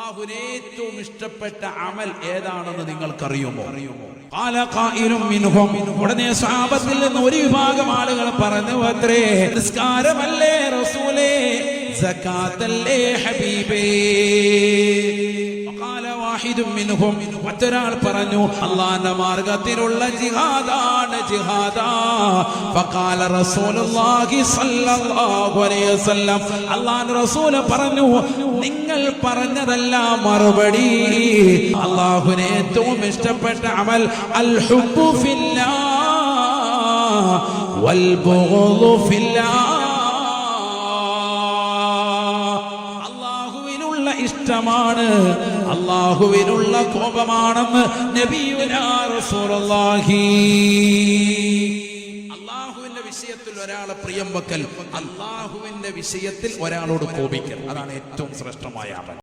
അല്ലാഹുവിന് ഏറ്റവും ഇഷ്ടപ്പെട്ട അമൽ ഏതാണെന്ന് നിങ്ങൾക്കറിയുമോ? ഉടനെ സ്വഹാബത്തിൽ നിന്ന് ഒരു വിഭാഗം ആളുകൾ പറഞ്ഞു അത്രേ, നിസ്കാരമല്ലേ റസൂലേ, സകാത്തല്ലേ ഹബീബേ. മറ്റൊരാൾ പറഞ്ഞു, അല്ലാഹുവിന്റെ മാർഗത്തിലുള്ള ജിഹാദാണ് ജിഹാദാ. ഫഖാല റസൂലുള്ളാഹി സ്വല്ലല്ലാഹു അലൈഹി വസല്ലം, അല്ലാഹുവിന്റെ റസൂൽ പറഞ്ഞു, നിങ്ങൾ പറഞ്ഞതല്ല മറുപടി. അല്ലാഹുവിന് ഏറ്റവും ഇഷ്ടപ്പെട്ട അമൽ അൽ ഹുബ്ബു ഫില്ലാഹ് വൽ ബുഗ്ദു ഫില്ലാഹ്. ഇഷ്ടമാണ്, അല്ലാഹുവിനുള്ള കോപമാണെന്ന് നബിയുനാ റസൂലുള്ളാഹി. അല്ലാഹുവിന്റെ വിഷയത്തിൽ ഒരാളെ പ്രിയം വെക്കൽ, അല്ലാഹുവിന്റെ വിഷയത്തിൽ ഒരാളോട് കോപിക്കൽ, അതാണ് ഏറ്റവും ശ്രേഷ്ഠമായ അമൽ.